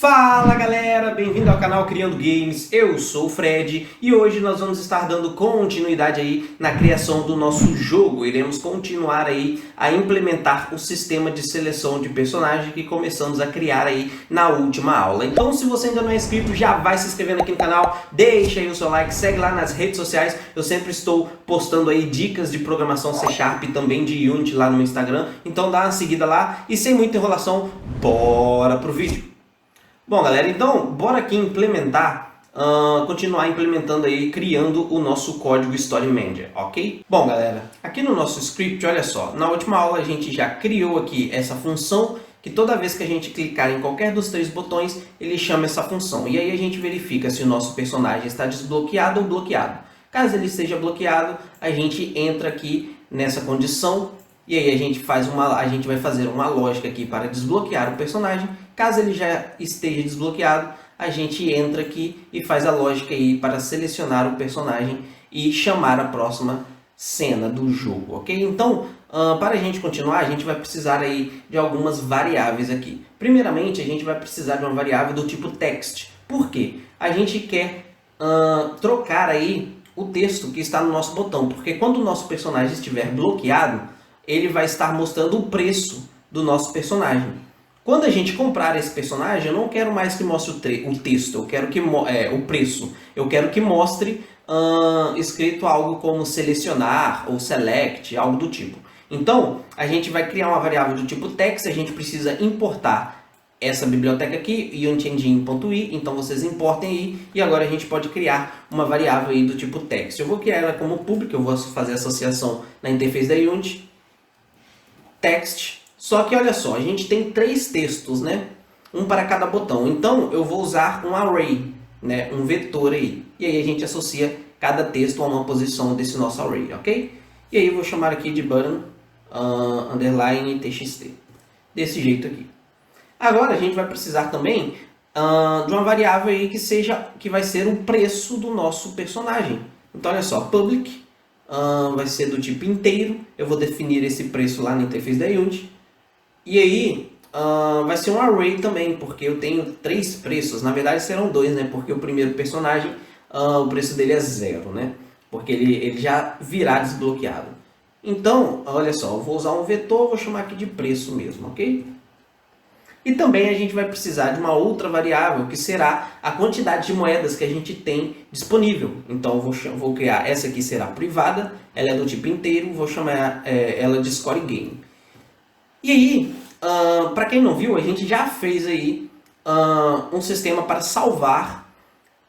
Fala galera, bem-vindo ao canal Criando Games, eu sou o Fred e hoje nós vamos estar dando continuidade aí na criação do nosso jogo. Iremos continuar aí a implementar o sistema de seleção de personagem que começamos a criar aí na última aula. Então se você ainda não é inscrito, já vai se inscrevendo aqui no canal, deixa aí o seu like, segue lá nas redes sociais, eu sempre estou postando aí dicas de programação C# e também de Unity lá no meu Instagram, então dá uma seguida lá e sem muita enrolação, bora pro vídeo. Bom galera, então bora aqui implementar, continuar implementando aí, criando o nosso código Story Manager, ok? Bom galera, aqui no nosso script, olha só, na última aula a gente já criou aqui essa função, que toda vez que a gente clicar em qualquer dos três botões, ele chama essa função. E aí a gente verifica se o nosso personagem está desbloqueado ou bloqueado. Caso ele esteja bloqueado, a gente entra aqui nessa condição, e aí a gente vai fazer uma lógica aqui para desbloquear o personagem. Caso ele já esteja desbloqueado, a gente entra aqui e faz a lógica aí para selecionar o personagem e chamar a próxima cena do jogo, ok? Então, para a gente continuar, a gente vai precisar aí de algumas variáveis aqui. Primeiramente, a gente vai precisar de uma variável do tipo text. Por quê? A gente quer trocar aí o texto que está no nosso botão, porque quando o nosso personagem estiver bloqueado, ele vai estar mostrando o preço do nosso personagem. Quando a gente comprar esse personagem, eu não quero mais que mostre o texto, eu quero que o preço. Eu quero que mostre escrito algo como selecionar ou select, algo do tipo. Então, a gente vai criar uma variável do tipo text, a gente precisa importar essa biblioteca aqui, unityengine.i, então vocês importem aí, e agora a gente pode criar uma variável aí do tipo text. Eu vou criar ela como pública, eu vou fazer associação na interface da Unity. Text, só que olha só, a gente tem três textos, né? Um para cada botão, então eu vou usar um array, né? Um vetor aí, e aí a gente associa cada texto a uma posição desse nosso array, ok? E aí eu vou chamar aqui de button underline txt, desse jeito aqui. Agora a gente vai precisar também de uma variável aí que vai ser o preço do nosso personagem. Então olha só, public vai ser do tipo inteiro, eu vou definir esse preço lá na interface da Unity. E aí vai ser um array também, porque eu tenho três preços, na verdade serão dois, né? Porque o primeiro personagem, o preço dele é 0, né? Porque ele já virá desbloqueado. Então, olha só, eu vou usar um vetor, vou chamar aqui de preço mesmo, ok? E também a gente vai precisar de uma outra variável, que será a quantidade de moedas que a gente tem disponível. Então eu vou criar, essa aqui será privada, ela é do tipo inteiro, vou chamar ela de score game. E aí, para quem não viu, a gente já fez aí um sistema para salvar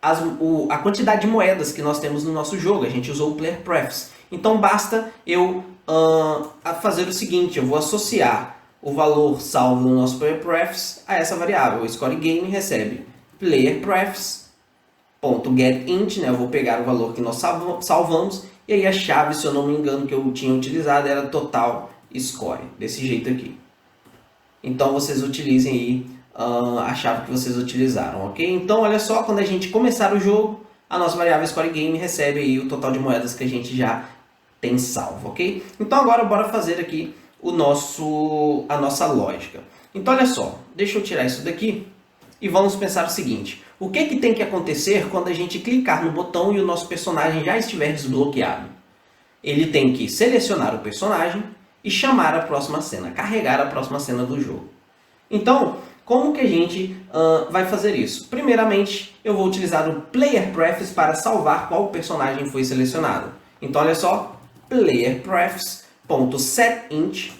a quantidade de moedas que nós temos no nosso jogo. A gente usou o player prefs. Então basta eu fazer o seguinte, eu vou associar o valor salvo no nosso player prefs a essa variável. O score game recebe player prefs.getInt, né? Eu vou pegar o valor que nós salvamos, e aí a chave, se eu não me engano, que eu tinha utilizado era total score, desse jeito aqui. Então vocês utilizem aí a chave que vocês utilizaram, ok? Então olha só, quando a gente começar o jogo, a nossa variável score game recebe aí o total de moedas que a gente já tem salvo, ok? Então agora bora fazer aqui a nossa lógica. Então olha só, deixa eu tirar isso daqui e vamos pensar o seguinte: o que tem que acontecer quando a gente clicar no botão e o nosso personagem já estiver desbloqueado? Ele tem que selecionar o personagem e chamar a próxima cena, carregar a próxima cena do jogo. Então, como que a gente vai fazer isso? Primeiramente, eu vou utilizar o player prefs para salvar qual personagem foi selecionado. Então olha só, player prefs.setInt,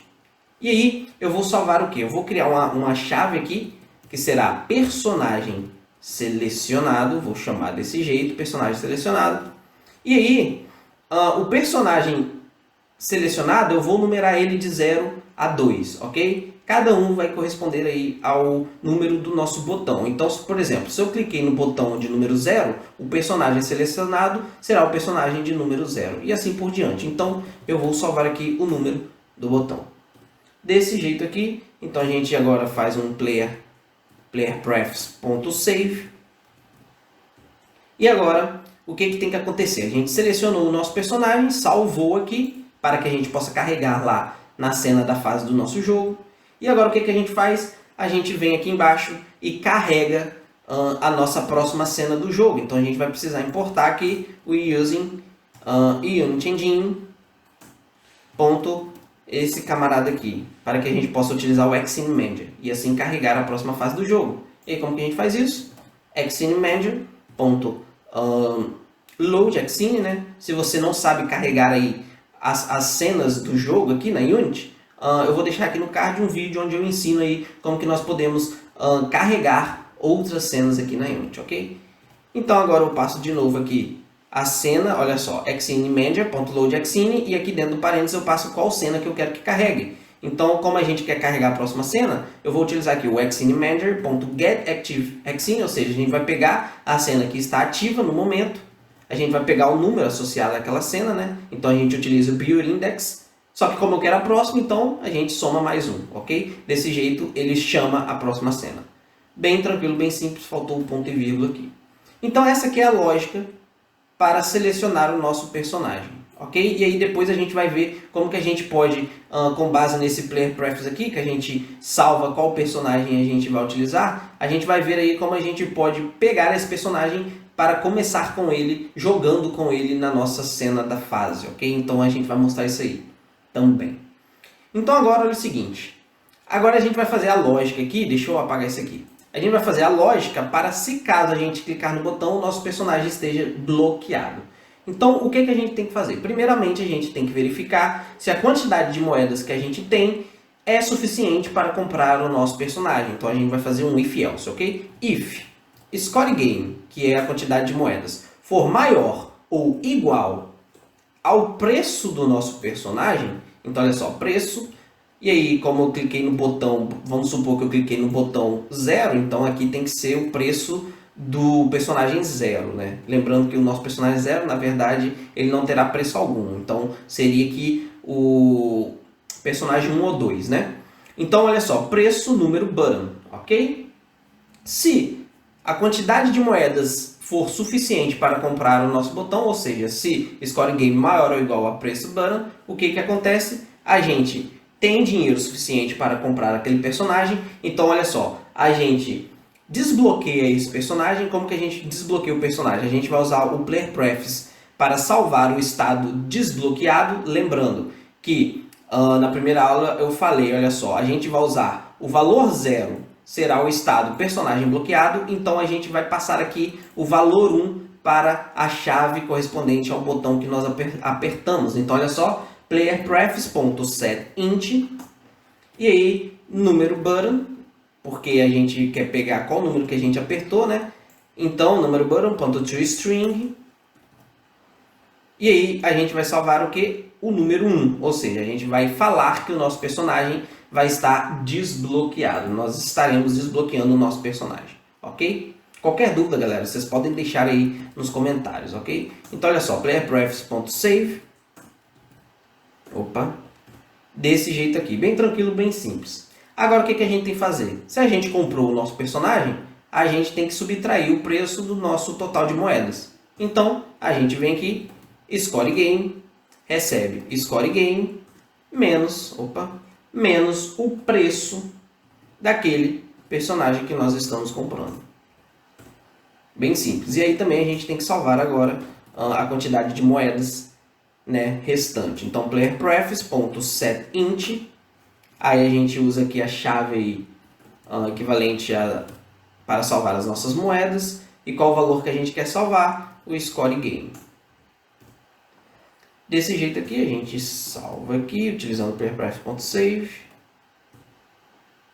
e aí eu vou salvar o que? Eu vou criar uma chave aqui, que será personagem selecionado, vou chamar desse jeito, personagem selecionado. E aí, o personagem selecionado, eu vou numerar ele de 0 a 2, ok? Cada um vai corresponder aí ao número do nosso botão. Então, por exemplo, se eu cliquei no botão de número 0, o personagem selecionado será o personagem de número 0. E assim por diante. Então, eu vou salvar aqui o número do botão. Desse jeito aqui. Então, a gente agora faz um playerprefs.save. E agora, o que tem que acontecer? A gente selecionou o nosso personagem, salvou aqui, para que a gente possa carregar lá na cena da fase do nosso jogo. E agora o que a gente faz? a gente vem aqui embaixo e carrega a nossa próxima cena do jogo. Então a gente vai precisar importar aqui o using Unity Engine ponto esse camarada aqui, para que a gente possa utilizar o Xcene Manager e assim carregar a próxima fase do jogo. E aí, como que a gente faz isso? Xcene Manager ponto load Xcene, né? Se você não sabe carregar aí as cenas do jogo aqui na Unity, eu vou deixar aqui no card um vídeo onde eu ensino aí como que nós podemos carregar outras cenas aqui na Unity, ok? Então agora eu passo de novo aqui a cena, olha só, Xcene Manager.load Xcene, e aqui dentro do parênteses eu passo qual cena que eu quero que carregue. Então, como a gente quer carregar a próxima cena, eu vou utilizar aqui o Xcene Manager.getActiveXcene, ou seja, a gente vai pegar a cena que está ativa no momento, a gente vai pegar o número associado àquela cena, né? Então a gente utiliza o buildIndex, só que como eu quero a próxima, então a gente soma mais um, ok? Desse jeito ele chama a próxima cena. Bem tranquilo, bem simples, faltou um ponto e vírgula aqui. Então essa aqui é a lógica para selecionar o nosso personagem, ok? E aí depois a gente vai ver como que a gente pode, com base nesse Player Preference aqui, que a gente salva qual personagem a gente vai utilizar, a gente vai ver aí como a gente pode pegar esse personagem para começar com ele, jogando com ele na nossa cena da fase, ok? Então a gente vai mostrar isso aí também. Então agora olha o seguinte, agora a gente vai fazer a lógica aqui, deixa eu apagar isso aqui. A gente vai fazer a lógica para se caso a gente clicar no botão, o nosso personagem esteja bloqueado. Então, o que a gente tem que fazer? Primeiramente, a gente tem que verificar se a quantidade de moedas que a gente tem é suficiente para comprar o nosso personagem. Então, a gente vai fazer um if else, ok? If score game, que é a quantidade de moedas, for maior ou igual ao preço do nosso personagem, então, olha só, preço. E aí, como eu cliquei no botão, vamos supor que eu cliquei no botão 0, então aqui tem que ser o preço do personagem 0, né? Lembrando que o nosso personagem 0, na verdade, ele não terá preço algum. Então, seria aqui o personagem 1 ou 2, né? Então, olha só, preço, número, button, ok? Se a quantidade de moedas for suficiente para comprar o nosso botão, ou seja, se score game maior ou igual a preço, button, o que acontece? A gente tem dinheiro suficiente para comprar aquele personagem, então olha só, a gente desbloqueia esse personagem. Como que a gente desbloqueia o personagem? A gente vai usar o Player Preference para salvar o estado desbloqueado, lembrando que na primeira aula eu falei, olha só, a gente vai usar o valor 0 será o estado personagem bloqueado, então a gente vai passar aqui o valor 1 para a chave correspondente ao botão que nós apertamos. Então olha só, player preference.setInt, e aí número button, porque a gente quer pegar qual número que a gente apertou, né? Então número button.toString, e aí a gente vai salvar o que? O número 1, ou seja, a gente vai falar que o nosso personagem vai estar desbloqueado. Nós estaremos desbloqueando o nosso personagem, ok? Qualquer dúvida, galera, vocês podem deixar aí nos comentários, ok? Então olha só, player preference.save. Opa, desse jeito aqui, bem tranquilo, bem simples. Agora o que a gente tem que fazer? Se a gente comprou o nosso personagem, a gente tem que subtrair o preço do nosso total de moedas. Então, a gente vem aqui, score game, recebe score game, menos o preço daquele personagem que nós estamos comprando. Bem simples. E aí também a gente tem que salvar agora a quantidade de moedas, né, restante. Então, player preference.setInt, aí a gente usa aqui a chave aí, equivalente para salvar as nossas moedas. E qual o valor que a gente quer salvar? O score game. Desse jeito aqui, a gente salva aqui, utilizando o player preference.save.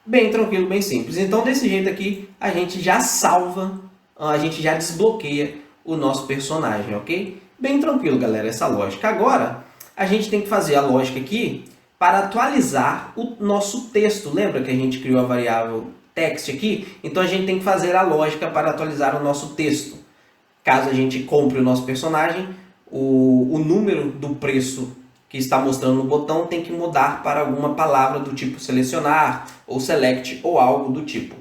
Bem tranquilo, bem simples. Então, desse jeito aqui, a gente já salva, a gente já desbloqueia o nosso personagem, ok? Bem tranquilo, galera, essa lógica. Agora, a gente tem que fazer a lógica aqui para atualizar o nosso texto. Lembra que a gente criou a variável text aqui? Então, a gente tem que fazer a lógica para atualizar o nosso texto. Caso a gente compre o nosso personagem, o número do preço que está mostrando no botão tem que mudar para alguma palavra do tipo selecionar, ou select, ou algo do tipo.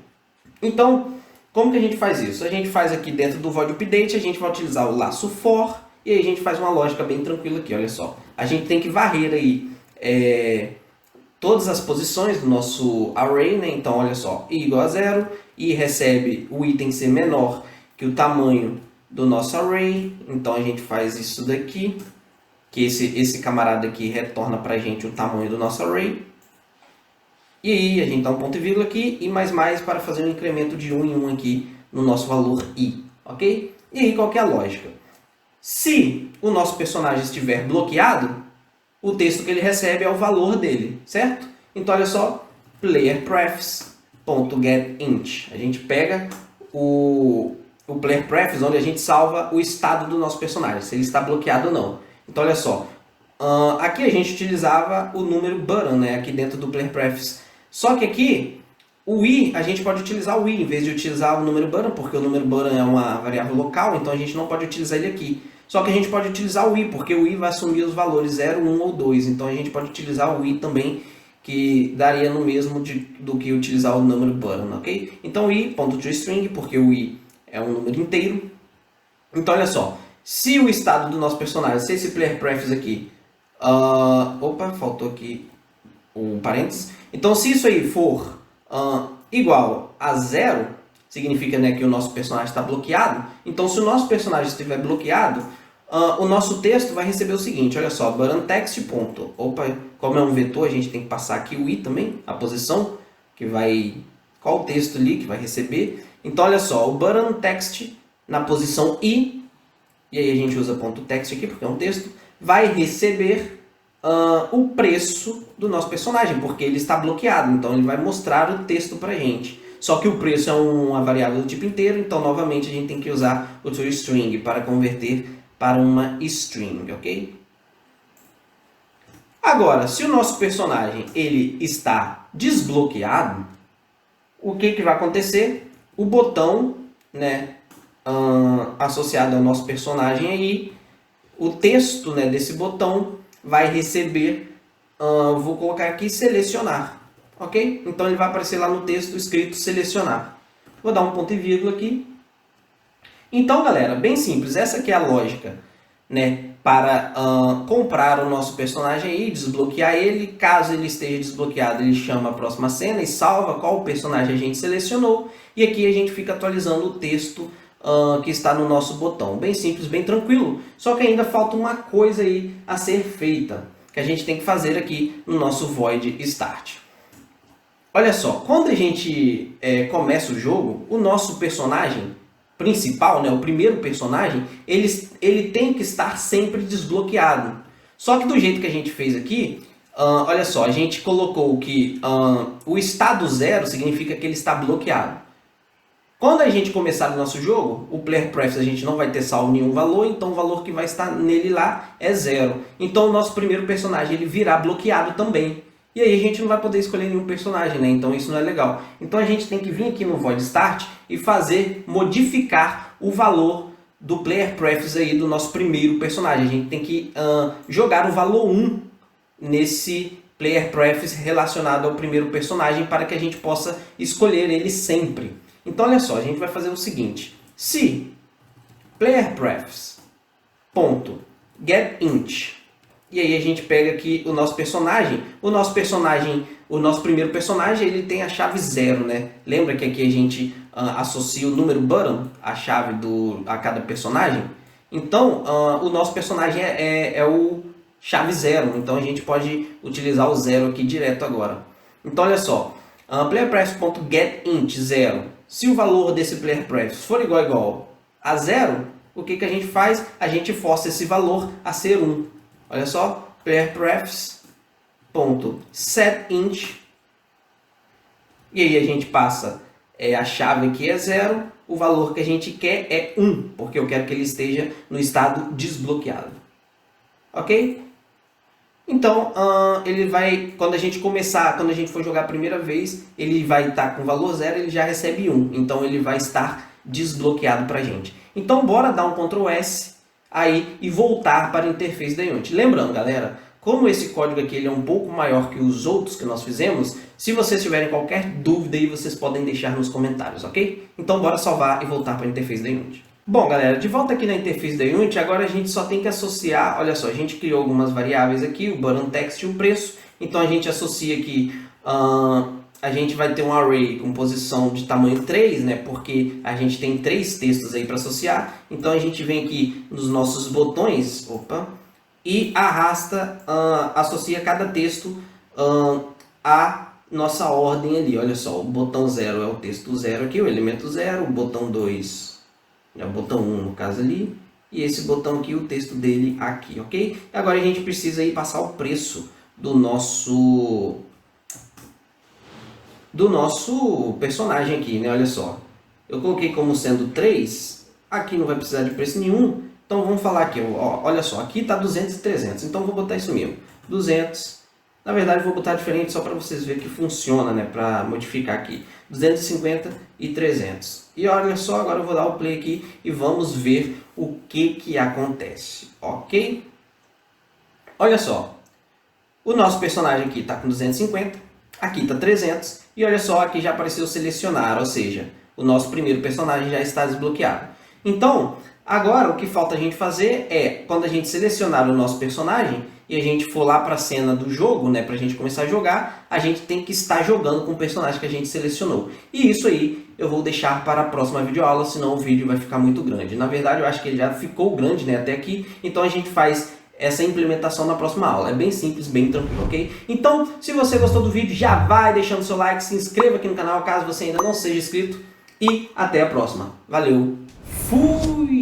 Então, como que a gente faz isso? A gente faz aqui dentro do void update, a gente vai utilizar o laço for, e aí a gente faz uma lógica bem tranquila aqui, olha só. A gente tem que varrer aí todas as posições do nosso array, né? Então, olha só, i igual a 0, e recebe o item ser menor que o tamanho do nosso array. Então, a gente faz isso daqui, que esse camarada aqui retorna para a gente o tamanho do nosso array. E aí, a gente dá um ponto e vírgula aqui, e mais para fazer um incremento de 1 em 1 aqui no nosso valor i, ok? E aí, qual que é a lógica? Se o nosso personagem estiver bloqueado, o texto que ele recebe é o valor dele, certo? Então, olha só, playerprefs.getInt. A gente pega o playerprefs, onde a gente salva o estado do nosso personagem, se ele está bloqueado ou não. Então, olha só, aqui a gente utilizava o número button, né, aqui dentro do playerprefs. Só que aqui, o i, a gente pode utilizar o i em vez de utilizar o número button, porque o número button é uma variável local, então a gente não pode utilizar ele aqui. Só que a gente pode utilizar o i, porque o i vai assumir os valores 0, 1 ou 2. Então a gente pode utilizar o i também, que daria no mesmo do que utilizar o número button, ok? Então i.toString, porque o i é um número inteiro. Então olha só, se o estado do nosso personagem, se esse playerprefs aqui... opa, faltou aqui o parênteses. Então se isso aí for igual a 0, significa, né, que o nosso personagem está bloqueado. Então se o nosso personagem estiver bloqueado, o nosso texto vai receber o seguinte, olha só, button text ponto. Opa, como é um vetor, a gente tem que passar aqui o i também, a posição, que vai... qual o texto ali que vai receber. Então olha só, o button text na posição i, e aí a gente usa ponto .text aqui porque é um texto, vai receber o preço do nosso personagem, porque ele está bloqueado, então ele vai mostrar o texto para a gente. Só que o preço é uma variável do tipo inteiro, então novamente a gente tem que usar o toString para converter para uma string, ok? Agora, se o nosso personagem ele está desbloqueado, o que vai acontecer? O botão, né, associado ao nosso personagem aí, o texto, né, desse botão vai receber, vou colocar aqui selecionar, ok? Então ele vai aparecer lá no texto escrito selecionar. Vou dar um ponto e vírgula aqui. Então, galera, bem simples, essa aqui é a lógica, né, para comprar o nosso personagem aí, desbloquear ele. Caso ele esteja desbloqueado, ele chama a próxima cena e salva qual personagem a gente selecionou. E aqui a gente fica atualizando o texto que está no nosso botão. Bem simples, bem tranquilo. Só que ainda falta uma coisa aí a ser feita, que a gente tem que fazer aqui no nosso void start. Olha só, quando a gente começa o jogo, o nosso personagem principal, né, o primeiro personagem, ele tem que estar sempre desbloqueado. Só que do jeito que a gente fez aqui, olha só, a gente colocou que o estado 0 significa que ele está bloqueado. Quando a gente começar o nosso jogo, o playerprefs a gente não vai ter salvo nenhum valor, então o valor que vai estar nele lá é 0. Então o nosso primeiro personagem ele virá bloqueado também. E aí a gente não vai poder escolher nenhum personagem, né? Então isso não é legal. Então a gente tem que vir aqui no void start e modificar o valor do playerprefs aí do nosso primeiro personagem. A gente tem que jogar o valor 1 nesse playerprefs relacionado ao primeiro personagem para que a gente possa escolher ele sempre. Então olha só, a gente vai fazer o seguinte: se playerprefs.getInt, e aí a gente pega aqui o nosso primeiro personagem, ele tem a chave 0, né? Lembra que aqui a gente associa o número button à chave a cada personagem? Então, o nosso personagem é o chave 0, então a gente pode utilizar o 0 aqui direto agora. Então, olha só, playerprefs.getInt 0, se o valor desse playerprefs for igual a 0, o que a gente faz? A gente força esse valor a ser 1. Olha só, playerprefs.setInt, e aí a gente passa a chave aqui é 0, o valor que a gente quer é 1, porque eu quero que ele esteja no estado desbloqueado. Ok? Então, ele vai, quando a gente for jogar a primeira vez, ele vai estar com valor 0, ele já recebe 1, então ele vai estar desbloqueado para a gente. Então, bora dar um Ctrl S aí e voltar para a interface da Unity. Lembrando, galera, como esse código aqui ele é um pouco maior que os outros que nós fizemos, se vocês tiverem qualquer dúvida aí, vocês podem deixar nos comentários, ok? Então bora salvar e voltar para a interface da Unity. Bom, galera, de volta aqui na interface da Unity, agora a gente só tem que associar, olha só, a gente criou algumas variáveis aqui, o button text e o preço, Então a gente associa aqui, a gente vai ter um array com posição de tamanho 3, né? Porque a gente tem 3 textos aí para associar. Então a gente vem aqui nos nossos botões, e arrasta, associa cada texto a nossa ordem ali. Olha só, o botão 0 é o texto 0 aqui, o elemento 0, o botão 2 é o botão 1 no caso ali, e esse botão aqui, o texto dele aqui, ok? Agora a gente precisa aí passar o preço do nosso personagem aqui, né? Olha só, eu coloquei como sendo 3, aqui não vai precisar de preço nenhum, então vamos falar aqui, ó, olha só, aqui está 200 e 300, então vou botar isso mesmo, 200. Na verdade, vou botar diferente só para vocês verem que funciona, né? Para modificar aqui. 250 e 300. E olha só, agora eu vou dar o play aqui e vamos ver o que acontece, ok? Olha só, o nosso personagem aqui está com 250, aqui está 300, e olha só, aqui já apareceu selecionar, ou seja, o nosso primeiro personagem já está desbloqueado. Então, agora o que falta a gente fazer é, quando a gente selecionar o nosso personagem, e a gente for lá para a cena do jogo, né, para a gente começar a jogar, a gente tem que estar jogando com o personagem que a gente selecionou. E isso aí eu vou deixar para a próxima videoaula, senão o vídeo vai ficar muito grande. Na verdade, eu acho que ele já ficou grande, né, até aqui, então a gente faz essa implementação na próxima aula. É bem simples, bem tranquilo, ok? Então, se você gostou do vídeo, já vai deixando seu like, se inscreva aqui no canal caso você ainda não seja inscrito, e até a próxima. Valeu, fui!